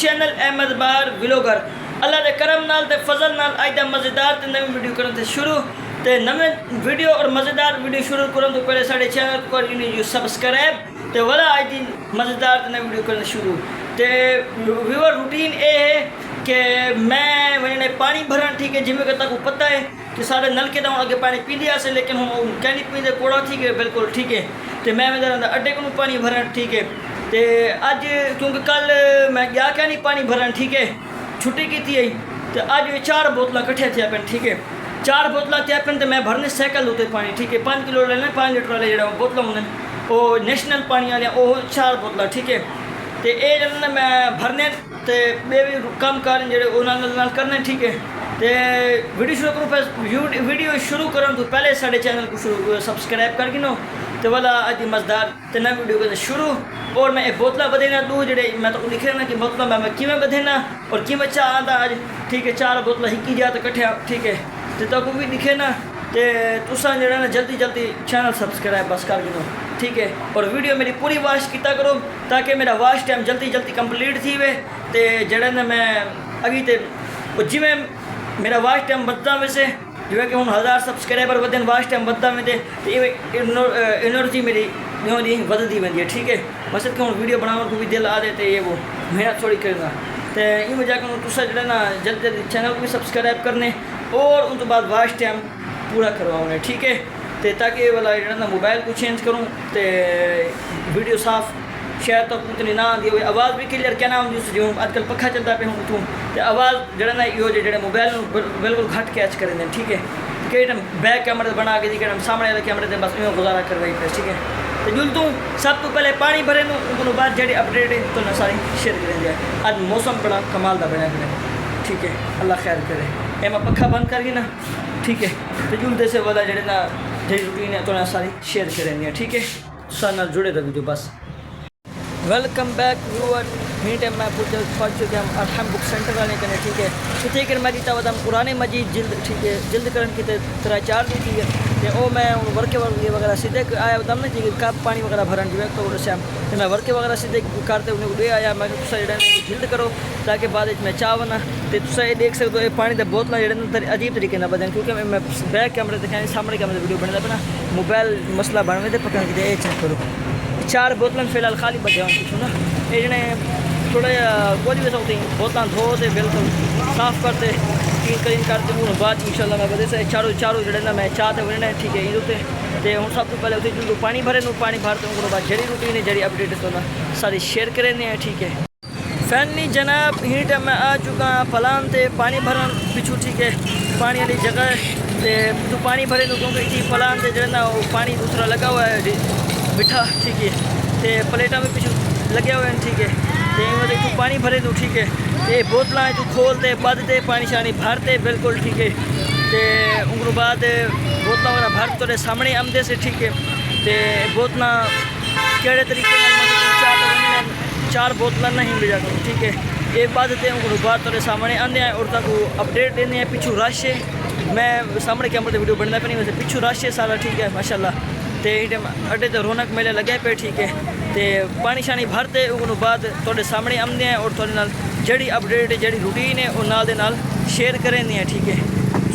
Channel Ahmad बार vlogger. अल्लाह के करम नाल ते फजल नाल अज दा मज़ेदार ते नवी वीडियो करन ते शुरू ते नवे वीडियो और मज़ेदार वीडियो शुरू करन तो पहले साडे चैनल को कर सब्सक्राइब ते वाला अज दी मज़ेदार ते नवी वीडियो करन शुरू ते व्यूअर रूटीन ये है कि मैं मैंने पानी भरन ठीक है जिमें तक पता है कि सारे नलके तो अगे पानी पी लिया से लेकिन हम क्या नहीं पीते कोड़ा ठीक है बिल्कुल ठीक है। तो मैं अड्डे को पानी भरन ठीक है। तो अज क्योंकि कल मैं गया क्या नहीं पानी भरन ठीक है छुट्टी की थी तो अज 4 बोतल कट्ठे थे पेन ठीक है। 4 बोतल थे पेन तो मैं भरने साइकिल होते पानी ठीक है 5 किलो लेने 5 लीटर वाले जो बोतल होंगे वो नेशनल पानी वाले वो 4 बोतल ठीक है। तो ये जो मैं भरने तो बे भी काम कर जो करने ठीक है। तो वीडियो शुरू करूँ वीडियो शुरू करने तो पहले साढ़े चैनल को शुरू सब्सक्राइब कर गिनो तो वाला अज मज़ेदार तो नई वीडियो कर शुरू। और मैं एक बोतल बदेना दो जो मैं तो लिखे ना कि बोतल मैं किमें बदेना और किमें चाह आता अज ठीक है 4 बोतल हिकी जा तो कट्ठे ठीक है। तो तक भी दिखे ना तो तुसा जो ना जल्दी जल्दी चैनल सब्सक्राइब बस कर गिनो ठीक है। और वीडियो मेरी पूरी वॉच किया करो ताकि मेरा वॉच टाइम जल्दी जल्दी कंप्लीट थी वे तो जड़े ना मैं अगी तो जिमें मेरा वॉच टाइम बदता वैसे जिमें कि हूँ 1000 सब्सक्राइबर बदन वॉच टाइम बदता वेंदे तो एनर्जी मेरी ॾींहों वधदी वेंदी है ठीक है। मसद कि हूँ वीडियो बनाने को भी दिल आ देते ये वो मेहनत थोड़ी करना तो ये वजह कर तुसा जो ना जल्दी जल्दी चैनल को भी सब्सक्राइब करने और उन तो बाद वॉच टाइम पूरा करवाने ठीक है। तो ताकि वाला जो मोबाइल को चेंज करूँ तो वीडियो साफ शायद तो उतनी ना आती हुई आवाज़ भी क्लियर क्या ना आती जो आजकल पखा चलता पे हूँ उठूँ तो आवाज़ जो ना यो जो मोबाइल बिल्कुल घट कैच करें ठीक है। कई टाइम बैक कैमरे बना के कई टाइम सामने वाले कैमरे से बस यूँ गुजारा करवाई पे ठीक है। तो जुल तू सब तो पहले पानी भरे उनको बाद जी अपडेट है तो ना सारी शेयर करें जाए। आज मौसम बड़ा कमाल का बना करें ठीक है अल्लाह खैर करे ए मैं पखा बंद करगी ना ठीक है। तो जुल जैसे वाला जो ना जी रूटीन है तो ना सारी शेयर करेंगे ठीक है। सारे जुड़े रहो जो बस वेलकम बैक व्यूअर ही टाइम मैं पहुँच चुके हम अरहम बुक सेंटर वाले कने ठीक है। इतने कर मैं जीता वह कुरान मजीद जिल्द ठीक है जिल्द करन की 3-4 दी थी तो वो मैं वर्के वगैरह सीधे आया दम ना जी कप पानी वगैरह भरन जो तो शाम तो मैं वर्के वगैरह सीधे करते उन्हें उड़े आया मैं जिल्द करो ताकि बाद में चाह बना तो तुम ये देख सकते हो पानी की बोतल जो अजीब तरीके ना बदन क्योंकि मैं बैक कैमरे दिखाई सामने कैमरे वीडियो बनता पे ना मोबाइल मसला बन में पकड़ के ये चेक करो 4 बोतल फिलहाल खाली बचे कुछ ना ये जने थोड़ा कोई भी सकती बोतल धोते बिल्कुल साफ करते क्लीन करते हूँ बाद इंशाल्लाह मैं बदे से चारों जो ना मैं चाहते वरना ठीक है ये तो हूँ सब तो पहले उसे जो पानी भरे पानी भरते उनको बाद जड़ी रूटीन है जड़ी अपडेट तो ना सारी शेयर करें ठीक है। फैनली जनाब ही टाइम मैं आ चुका फलान से पानी भरन पिछू ठीक है पानी वाली जगह तो पानी भरे क्योंकि इतनी फलान से जो ना वो पानी दूसरा लगा हुआ है बिठा ठीक है। तो प्लेटा में पिछू लगे हुए हैं ठीक है। तो मतलब तू पानी भरे तू ठीक है तो बोतल तू खोलते बदते पानी शानी भरते बिल्कुल ठीक है। तो उनको बाद बोतल वगैरह भर तो सामने आमदे से ठीक है। तो बोतल केड़े तरीके 4 बोतल नहीं मिल जाती ठीक है। एक बात है उनको बाद तो सामने आने हैं और तक अपडेट देने हैं पिछू रश है मैं सामने कैमरे वीडियो बनना पे नहीं वैसे पिछू रश है सारा ठीक है माशाल्लाह। तो अड्डे तो रौनक मेले लगे पे ठीक है। तो पानी शानी भरते उनको बाद थोड़े सामने आमदे हैं और थोड़े नाल जड़ी अपडेट जड़ी रूटीन है और नाल दे नाल शेयर करें ठीक है।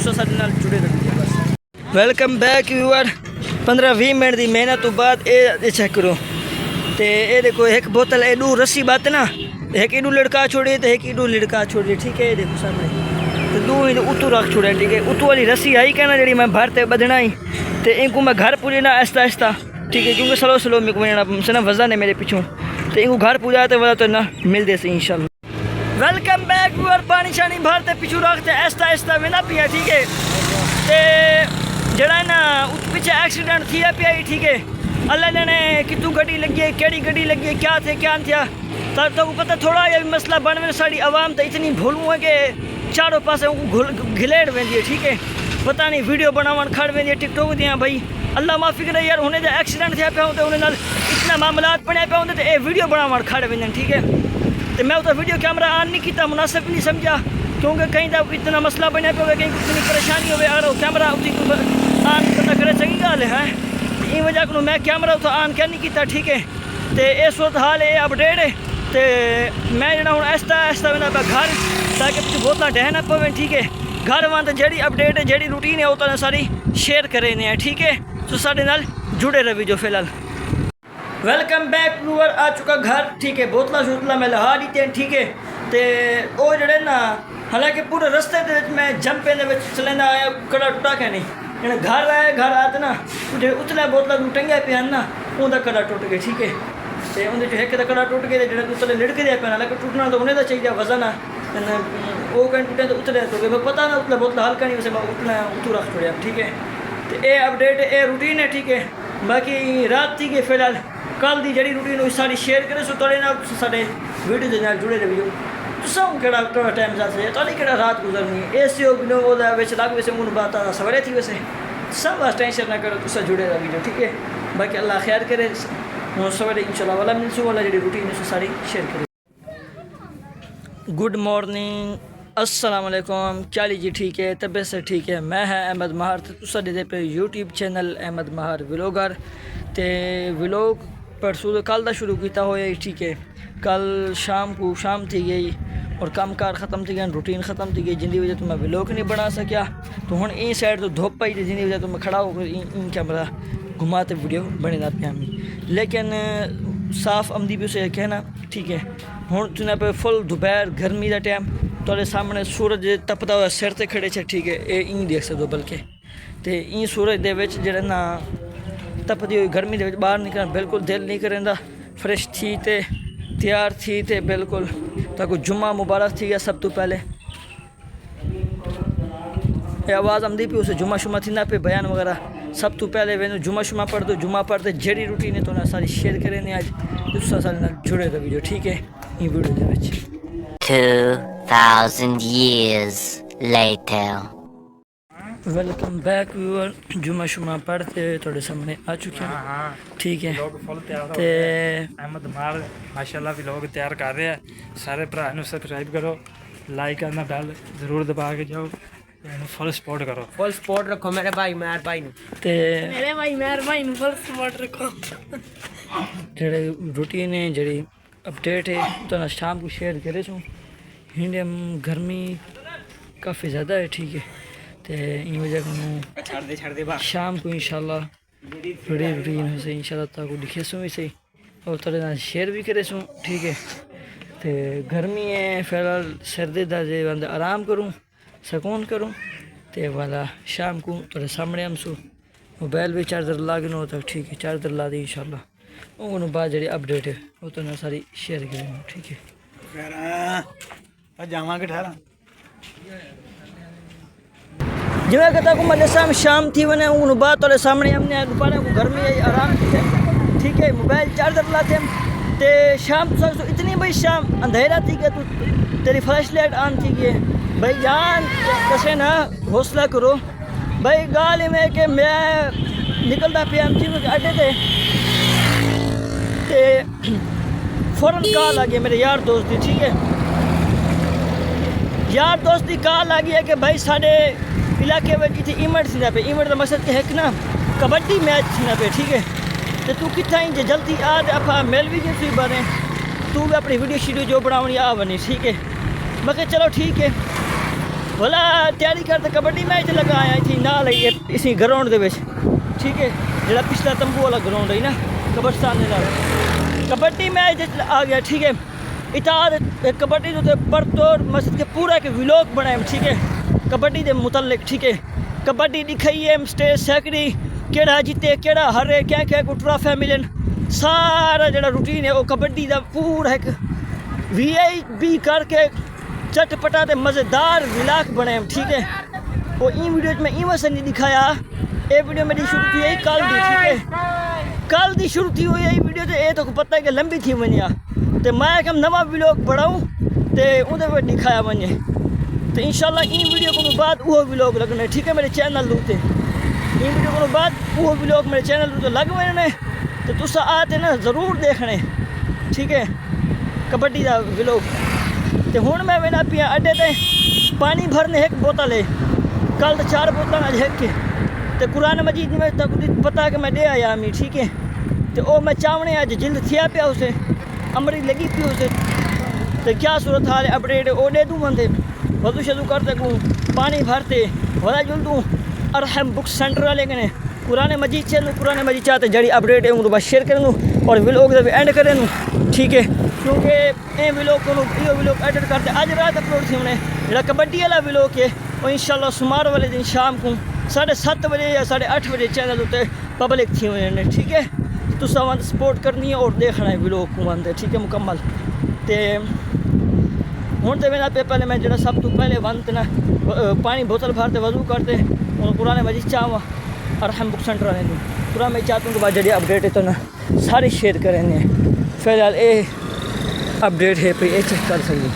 सो सारे नाल जुड़े रहिए बस। वेलकम बैक व्यूअर 15-20 मिनट की मेहनत तो बाद ये चेक करो तो ये देखो एक बोतल एडू रस्सी बात ना एक एडू लड़का छोड़िए तो एक एडू लड़का छोड़िए ठीक है। ये देखो सामने तो दो उतू रख छोड़े ठीक है। उतू वाली रस्सी आई क्या ना जी मैं भरते बदना ही तो इनको मैं घर पूजे ना आहिस्ता आहिस्ता ठीक है क्योंकि स्लो स्लो मेरे को से ना वजन है मेरे पीछू तो इनको घर पूजा तो वजह तो ना मिलते से इंशाल्लाह। वेलकम बैक व्यूअर पानी शानी भरते पिछू रखते आहिस्ता आहिस्ता में ना पिया ठीक है। तो जड़ा ना उस पीछे एक्सीडेंट थी पिया ठीक है। अल्लाह जाने कितू गड्डी लगी है केड़ी गड्डी लगी है क्या थे क्या थिया तो पता थोड़ा या मसला बन में साड़ी आवाम तो इतनी भूलूँ है कि चारों पास घिलेड़ वेंदी है ठीक है। पता नहीं वीडियो बनावन खड़ वेंदी है टिकटॉक दियाँ भाई अल्लाह माफ़ी करे यार उन्हें जो एक्सीडेंट थिया पे होते उन्हें इतना मामलात पड़े पे होंगे तो ये वीडियो बनावन खड़ वेंदे ठीक है। तो मैं तो वीडियो कैमरा ऑन नहीं किया मुनासिब नहीं समझा क्योंकि कहीं तो इतना मसला बने पे कहीं इतनी परेशानी हो अगर कैमरा ऑन पता करे सही गल है इन वजह को मैं कैमरा तो ऑन क्या नहीं किया ठीक है। तो इस वक्त हाल ये अपडेट है तो मैं जरा हूँ आहिस्ता आहिस्ता वेंदा पिया घर ताकि कुछ बोतल डह ना पवे। ठीक है, घर वहाँ जी अपडेट है जी रूटीन है वो तो सारी शेयर करें। ठीक है, तो साढ़े नाल जुड़े रही जो फिलहाल। वेलकम बैक व्यूअर, आ चुका घर। ठीक है, बोतल शोतल मैं लहा दी। ठीक है, तो वो जड़े ना हालांकि पूरे रस्ते मैं जंपे चलेंदा आया कड़ा टुटा क्या नहीं जरा घर आया। घर आते ना जो उतले बोतल टंगे पे ना उनका कड़ा टुट गया। ठीक है, तो उन्हें जो है कड़ा टुट गया जो उतले लिड़के दे पे हालांकि टुटना तो उन्हें चाहिए वजन आ वो कहीं टूटे तो उतरे तो मैं पता ना उतले बोतल हल्का नहीं वैसे मैं उतना उतू रख छोड़ा। ठीक है, तो ये अपडेट ये रूटीन है। ठीक है, बाकी रात थी कि फिलहाल कल की जी रूटीन सारी शेयर करे सो थोड़े ना साढ़े वीडियो के नाल जुड़े रहियो। तुम केड़ा थोड़ा टाइम जाते थोड़ी केड़ा रात गुजरनी ए सी लग वैसे मुन बात सवेरे थी वैसे सब बस टेंशन ना करो तुम जुड़े रह वीडियो। ठीक है, बाकी अल्लाह खैर करे सवेरे इंशाल्लाह वाला मिलसूँ वाला जी रूटीन है सारी शेयर करे। गुड मॉर्निंग, अस्सलाम वालेकुम, क्या ली जी? ठीक है, तबीयत से ठीक है। मैं है अहमद महार, तो तुसा दे पे YouTube channel Ahmad Mahar vlogger. तो व्लॉग परसों कल का शुरू किया हो। ठीक है, कल शाम को शाम थी गई और काम कार ख़त्म थी गया, रूटीन ख़त्म थी गई, जिंदी वजह तो मैं व्लॉग नहीं बना सकिया। तो हुण ई साइड तो धुप आई जिंदी वजह तो मैं खड़ा होकर इन कैमरा घुमाते वीडियो बने ना पिया लेकिन साफ आमदी भी उसे कहना। ठीक है, हुण तुना पे फुल दोपहर गर्मी का टाइम तो सामने सूरज तपता हुआ सिर ते खड़े छे। ठीक है, ये इंज देख सकते हो बल्कि तो ई सूरज दे विच जेड़ा ना तपती हुई गर्मी दे बाहर निकलना बिल्कुल दिल नहीं करेंदा। फ्रेश थी ते तैयार थी ते बिल्कुल ताको जुम्मा मुबारक थी गया। सब तो पहले ये आवाज़ आमदी पी उसे जुम्मा शुमा थी ना पे बयान वगैरह सब तो पहले वे जुम्मा शुमा पढ़ दो। जुम्मा पढ़ते जड़ी रूटीन है तो ना सारी शेयर करें आज दूसरा साल ना जुड़े रह वीडियो। ठीक है, ये वीडियो दे विच 2000 years later. Welcome back viewer, जुम्मा शुमा पढ़ते थोड़े सामने आ चुके हैं। ठीक है, ते अहमद महार माशाल्लाह व्लॉग तैयार कर रहे हैं। सारे भरा सब्सक्राइब करो, लाइक करना बेल जरूर दबा के जाओ, फुल सपोर्ट करो। फुल सपोर्ट रखो मेरे भाई मेहर भाई ते मेरे भाई मेहर भाई फुल सपोर्ट रखो। जेड़े रूटीन है जड़ी अपडेट है तो ना शाम को शेयर करे छूँ। इंडिया में गर्मी काफ़ी ज़्यादा है। ठीक है, तो इन वजह को शाम को इंशाल्लाह बड़ी रूटीन से इंशाल्लाह ताको दिखे सूँ भी सही और थोड़े ना शेयर भी करे सूँ। ठीक है, तो गर्मी है फिलहाल सर्दी दा जे बंदा आराम करूँ सुकून करूँ तो वाला शाम को थोड़े सामने हम सो मोबाइल भी चार्जर लागनो तो ठीक है चार्जर ला दी इंशाल्लाह। उन बाद जी अपडेट है वो तो ना सारी शेयर करें। ठीक है, जावांगे ठहरा जिवें कहता को मैं शाम शाम थी वने उन बाद थोड़े सामने हमने दोपहर को गर्मी आई आराम थी। ठीक है, मोबाइल चार्जर लाते हम तो शाम तो इतनी भाई शाम अंधेरा थी कि तू तेरी फ्लैश लाइट ऑन थी गई भाई जान कैसे ना हौसला करो भाई। गाल में कि मैं निकलता पे एमजी में अड्डे ते फ़ौरन कॉल आ गई मेरे यार दोस्त की। ठीक है, यार दोस्त की कॉल आ गई है कि भाई साढ़े इलाके में कितने इवेंट थी पे। इवेंट का मकसद है कि ना कबड्डी मैच थी पे। ठीक है, तो तू कितना ही जल्दी आ अपा मिल भी गई बने तू भी अपनी वीडियो शीडियो जो बनानी आ बनी। ठीक है, मैं कहा चलो ठीक है भला तैयारी करते कबड्डी मैच लगा आया थी ना इसी ग्राउंड के। ठीक है, जो पिछला तंबू वाला ग्राउंड है ना कब्रस्तान के कबड्डी मैच आ गया। ठीक है, इताद कबड्डी जो परतौर मस्जिद के पूरा के व्लॉग बनाए। ठीक है, कबड्डी के मुतल्लिक। ठीक है, कबड्डी दिखाई है स्टेज सैकड़ी केड़ा जीते केड़ा हारे क्या क्या को ट्रॉफी मिलन सारा जड़ा रूटीन है वो कबड्डी का पूरा एक VIP करके चटपटा ते मज़ेदार व्लॉग बनाए। ठीक है, वो इन वीडियो में इवें से नहीं दिखाया। ये वीडियो मेरी शुरू थी यही कल दी। ठीक है, कल दी शुरू थी हुई यही वीडियो तो ये तो पता है कि लंबी थी वनिया तो मैं कम नवा व्लॉग बढ़ाऊँ तो उहदे पे दिखाया वने तो इंशाल्लाह इन वीडियो को बाद वो व्लॉग लगने। ठीक है, मेरे चैनल दूते इन वीडियो को बाद वो व्लॉग मेरे चैनल दूते लग वने तो तुसा आते ना ज़रूर देखने। ठीक है, कबड्डी का व्लॉग तो हुण मैं वेना पिया अड्डे ते पानी भरने एक बोतल है कल तो 4 बोतल अज एक तो कुरान मजीद में तक पता कि मैं दे आया मी। ठीक है, तो वो मैं चावने अज जिल्द थिया पिया उसे अमरी लगी पी उसे तो क्या सूरत हाल है अपडेट ओ दे दूँ बंदे वजू शजू करते को पानी भरते वजह जुल दूँ अरहम बुक सेंटर वाले कने कुरान मजीद चलूँ कुरान मजीद चाहते जड़ी अपडेट है उनको बस शेयर कर दूँ और व्लॉग भी एंड कर दूँ ठीक है क्योंकि ये व्लॉग को ये व्लॉग एडिट करते आज रात अपलोड थी उन्हें जो कबड्डी वाला व्लॉग है और इंशाल्लाह सुमार वाले दिन शाम को 7:30 बजे या 8:30 बजे चैनल उत्ते पब्लिक थी हुए ठीक है तो सब सपोर्ट करनी है और देखना है व्लॉग को वंदे ठीक है मुकम्मल तो हूँ तो मेरा पे पहले मैं जरा सब तो पहले वंत ना पानी बोतल भरते वजू करते और कुरान मजीद चाहवा और हम बुक सेंटर वाले कुरान में चाहता हूँ कि बाद जड़ी अपडेट है तो ना सारे शेयर करेंगे फिलहाल ये अपडेट है पे ये चेक कर सही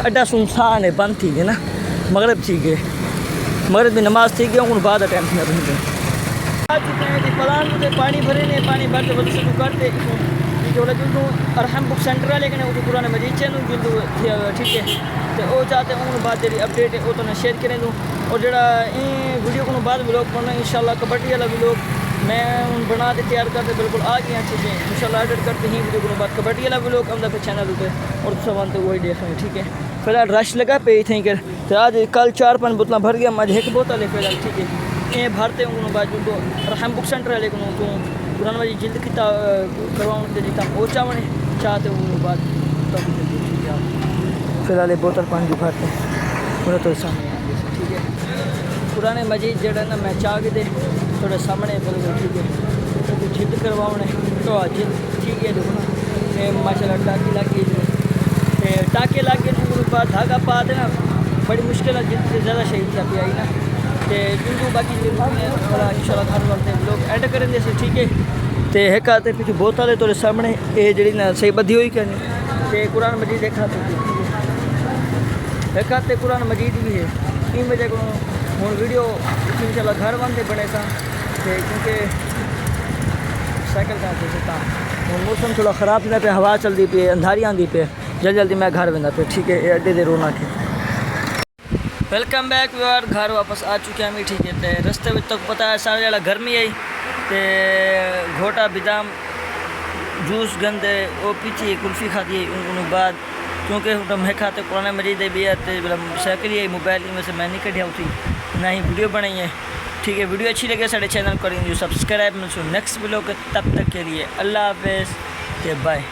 अड्डा सुनसान है बंद थी गए ना मगरब थी गए मगरब भी नमाज थी गया उन बाद टाइम थी रही आ चुके हैं कि पलान में पानी भरे ने पानी भरते वजह शुरू करते जो जुल्दू और हम बुक सेंटर है लेकिन वो कुरान मजीद चैनल जुल्दू ठीक है तो वो चाहते हैं उन बाद जी अपडेट है वो तो शेयर करें दूँ और जरा वीडियो को बाद व्लॉग बनना इंशाल्लाह कबड्डी वाला व्लॉग मैं उन बना के तैयार करते बिल्कुल आ गई चीज़ें इंशाल्लाह एडिट करते ही वीडियो को बाद कबड्डी वाला व्लॉग अंदर पे चैनल पे और सब तो वही देख रहे हैं ठीक है फिलहाल रश लगा पे थी कर तो आज कल 4-5 बोतल भर गया आज एक बोतल है फिलहाल ठीक है ये भरते उन बाद जो और हम बुक सेंटर है लेकिन तो कुरान मजीद जिल्द की करवाऊँ के जितना पहुँचावने चाहते उन बाद तब ठीक है फिलहाल बोतल पानी भरते पूरा तो सामने ठीक है कुरान मजीद जड़ा ना मैं चाह के दे थोड़े सामने बिल्कुल ठीक है तो जिद करवाने तो जिद ठीक है देखो ना माशाल्लाह टाकी लगी टाके लगे बाद धागा पा देना बड़ी मुश्किल है जिद से ज़्यादा शहीद था भी आई ना तो जिनको बाकी इंशाल्लाह घर वाले लोग एड करें जैसे ठीक है तो एक आते कुछ बोतल है तो सामने ये जी ना सही बधी हुई कहनी तो कुरान मजीद देखा तो एक आते कुरान मजीद भी है 3 बजे को हूँ वीडियो इंशाल्लाह घर बंदे बने सा क्योंकि साइकिल का सकता हूँ मौसम थोड़ा ख़राब ना पे हवा चलती पे अंधारी आँदी पे जल्दी जल्दी मैं घर बंदा पे ठीक है अड्डे दे रोना के वेलकम बैक यार घर वापस आ चुके हैं ठीक है तो रस्ते में तक पता है सारे जरा गर्मी आई तो घोटा बादाम जूस गंदे वो पीछे कुल्फ़ी खाती है उन बाद क्योंकि मैं खाते कुरान मजीद भी है तो साइकिल ही मोबाइल में से मैं नहीं कटिया उठी ना ही वीडियो बनाई है ठीक है वीडियो अच्छी लगे साढ़े चैनल करेंगे सब्सक्राइब मिलूँ नेक्स्ट वीडियो के तब तक के लिए अल्लाह हाफिज़ बाय।